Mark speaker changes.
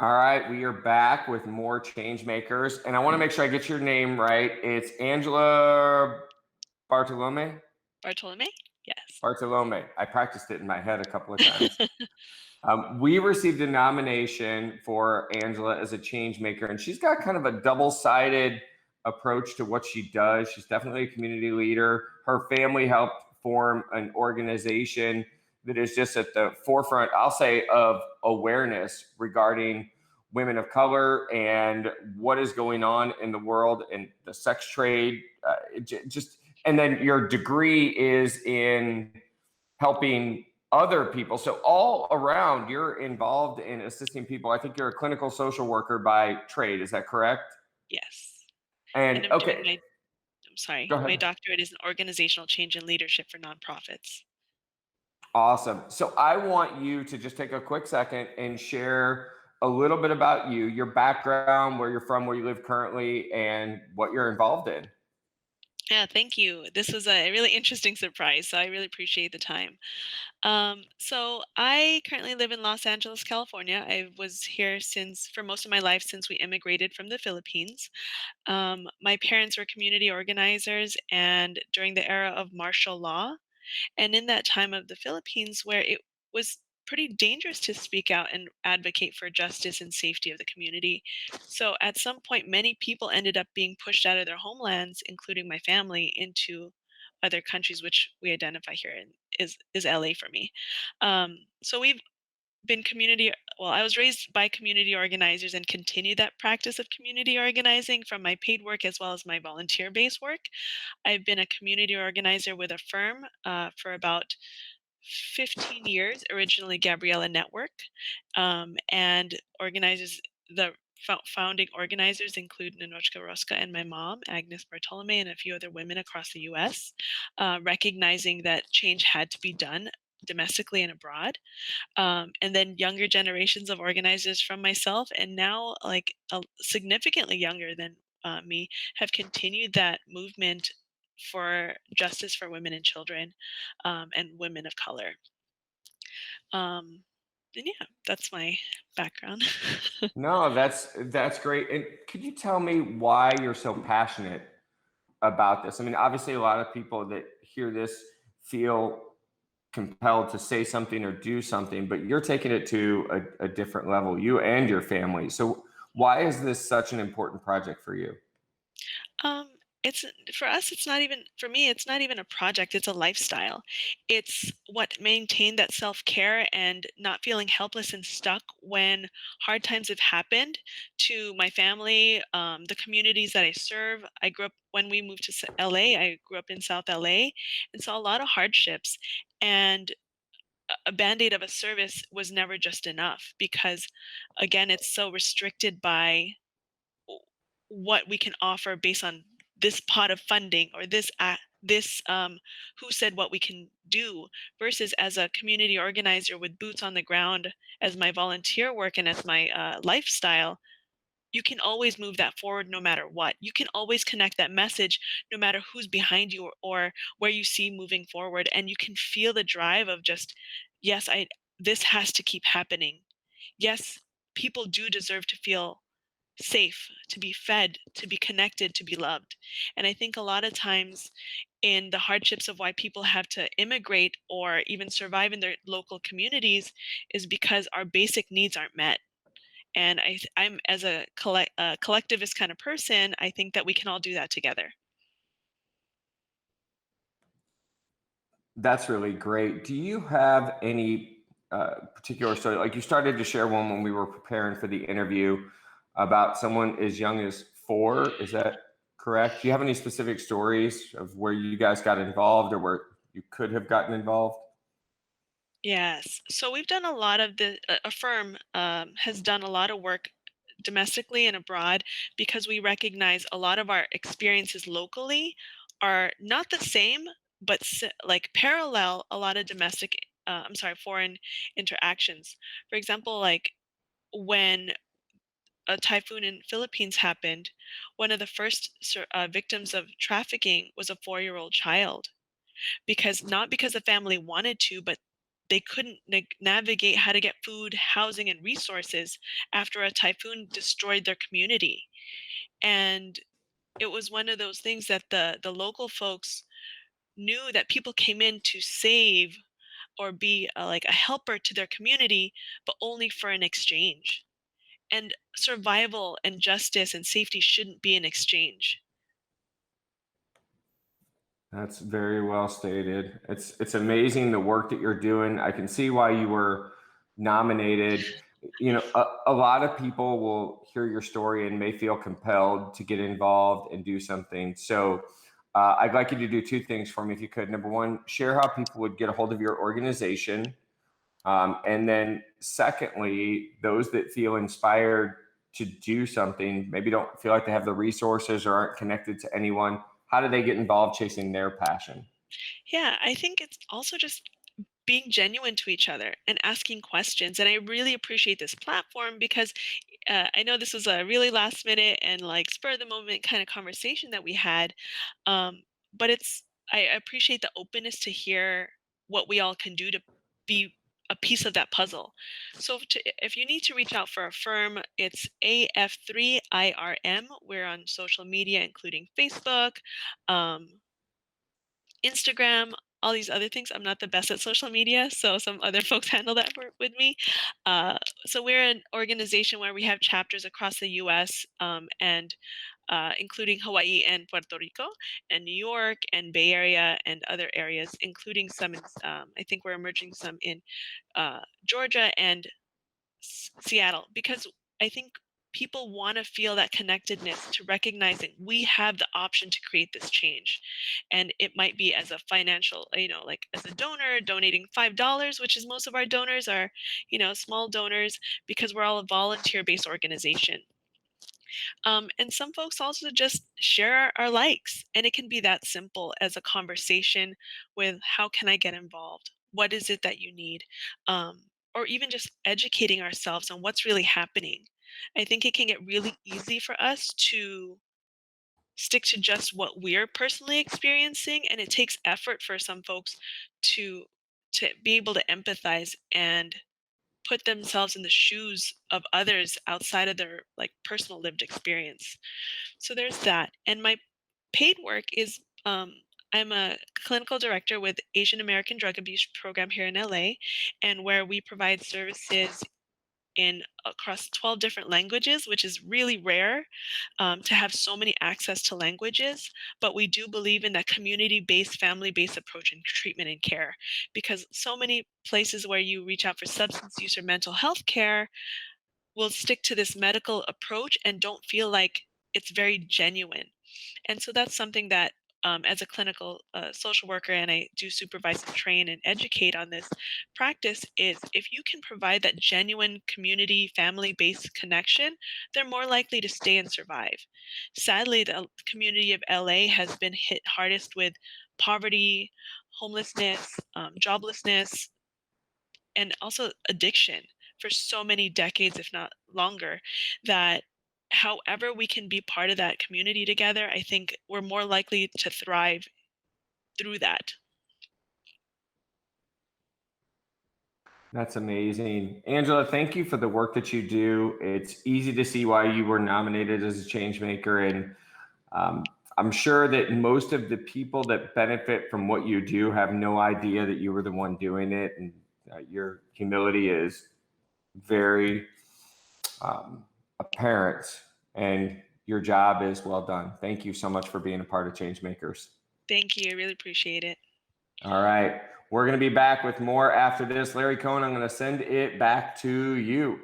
Speaker 1: All right, we are back with more change makers, and I want to make sure I get your name right. It's Angela Bartolome.
Speaker 2: Bartolome? Yes.
Speaker 1: Bartolome. I practiced it in my head a couple of times. We received a nomination for Angela as a change maker, and she's got kind of a double-sided approach to what she does. She's definitely a community leader. Her family helped form an organization that is just at the forefront, I'll say, of awareness regarding women of color and what is going on in the world and the sex trade. Just and then your degree is in helping other people. So all around, you're involved in assisting people. I think you're a clinical social worker by trade. Is that correct?
Speaker 2: Yes. And
Speaker 1: And
Speaker 2: I'm doing
Speaker 1: okay,
Speaker 2: I'm sorry,
Speaker 1: go
Speaker 2: my
Speaker 1: ahead.
Speaker 2: doctorate is in organizational change and leadership for nonprofits.
Speaker 1: Awesome. So I want you to just take a quick second and share a little bit about you, your background, where you're from, where you live currently, and what you're involved in.
Speaker 2: Yeah, thank you. This was a really interesting surprise, so I really appreciate the time. So I currently live in Los Angeles, California. I was here for most of my life since we immigrated from the Philippines. My parents were community organizers, and during the era of martial law, and in that time of the Philippines where it was pretty dangerous to speak out and advocate for justice and safety of the community. So at some point, many people ended up being pushed out of their homelands, including my family, into other countries, which we identify here in is LA for me. So we've been community well, I was raised by community organizers and continue that practice of community organizing from my paid work as well as my volunteer-based work. I've been a community organizer with a firm for about 15 years, originally Gabriella Network. And organizers, the founding organizers include Ninochka Roska and my mom, Agnes Bartolome, and a few other women across the US, recognizing that change had to be done domestically and abroad. And then younger generations of organizers from myself, and now like significantly younger than me, have continued that movement for justice for women and children, and women of color. Um, and yeah, that's my background.
Speaker 1: No, that's great. And could you tell me why you're so passionate about this? I mean, obviously, a lot of people that hear this feel compelled to say something or do something, but you're taking it to a different level, you and your family. So, why is this such an important project for you?
Speaker 2: Um, it's for us, it's not even for me, it's not even a project, it's a lifestyle. It's what maintained that self-care and not feeling helpless and stuck when hard times have happened to my family, the communities that I serve. I grew up when we moved to LA, I grew up in South LA and saw a lot of hardships. And a band-aid of a service was never just enough because again, it's so restricted by what we can offer based on this pot of funding or this who said what we can do versus as a community organizer with boots on the ground as my volunteer work and as my lifestyle. You can always move that forward no matter what. You can always connect that message no matter who's behind you, or where you see moving forward, and you can feel the drive of just, yes, I this has to keep happening. Yes, people do deserve to feel safe, to be fed, to be connected, to be loved. And I think a lot of times in the hardships of why people have to immigrate or even survive in their local communities is because our basic needs aren't met. And I'm as a collectivist kind of person, I think that we can all do that together.
Speaker 1: That's really great. Do you have any particular story? Like you started to share one when we were preparing for the interview about someone as young as 4. Is that correct? Do you have any specific stories of where you guys got involved or where you could have gotten involved?
Speaker 2: Yes. So we've done a lot of a firm has done a lot of work domestically and abroad because we recognize a lot of our experiences locally are not the same, but like parallel a lot of foreign interactions. For example, like when a typhoon in Philippines happened, one of the first victims of trafficking was a 4-year-old child because not because the family wanted to, but they couldn't navigate how to get food, housing, and resources after a typhoon destroyed their community. And it was one of those things that the local folks knew that people came in to save or be like a helper to their community, but only for an exchange. And survival and justice and safety shouldn't be an exchange.
Speaker 1: That's very well stated. It's amazing the work that you're doing. I can see why you were nominated. You know, a lot of people will hear your story and may feel compelled to get involved and do something. So I'd like you to do two things for me if you could. Number one, share how people would get a hold of your organization. And then secondly, those that feel inspired to do something, maybe don't feel like they have the resources or aren't connected to anyone, how do they get involved chasing their passion?
Speaker 2: Yeah, I think it's also just being genuine to each other and asking questions. And I really appreciate this platform because I know this was a really last minute and like spur of the moment kind of conversation that we had. Um, but I appreciate the openness to hear what we all can do to be a piece of that puzzle. So if you need to reach out for a firm, it's AF3IRM. We're on social media, including Facebook, Instagram, all these other things. I'm not the best at social media, so some other folks handle that with me. So we're an organization where we have chapters across the U.S. And including Hawaii and Puerto Rico, and New York and Bay Area and other areas, including some. I think we're emerging some in Georgia and Seattle, because I think people want to feel that connectedness to recognizing we have the option to create this change. And it might be as a financial, like as a donor donating $5, which is most of our donors are, small donors, because we're all a volunteer based organization. And some folks also just share our likes, and it can be that simple as a conversation with how can I get involved? What is it that you need? Or even just educating ourselves on what's really happening. I think it can get really easy for us to stick to just what we're personally experiencing, and it takes effort for some folks to be able to empathize and put themselves in the shoes of others outside of their like personal lived experience. So there's that. And my paid work is I'm a clinical director with Asian American Drug Abuse Program here in LA, and where we provide services in across 12 different languages, which is really rare to have so many access to languages. But we do believe in that community-based, family-based approach in treatment and care, because so many places where you reach out for substance use or mental health care will stick to this medical approach and don't feel like it's very genuine. And so that's something that, as a clinical social worker, and I do supervise and train and educate on this practice, is if you can provide that genuine community, family based connection, they're more likely to stay and survive. Sadly, the community of LA has been hit hardest with poverty, homelessness, joblessness, and also addiction for so many decades, if not longer, that however we can be part of that community together, I think we're more likely to thrive through that.
Speaker 1: That's amazing. Angela, thank you for the work that you do. It's easy to see why you were nominated as a change maker. And I'm sure that most of the people that benefit from what you do have no idea that you were the one doing it. And your humility is very apparent, and your job is well done. Thank you so much for being a part of Changemakers.
Speaker 2: Thank you. I really appreciate it.
Speaker 1: All right. We're going to be back with more after this. Larry Cohn, I'm going to send it back to you.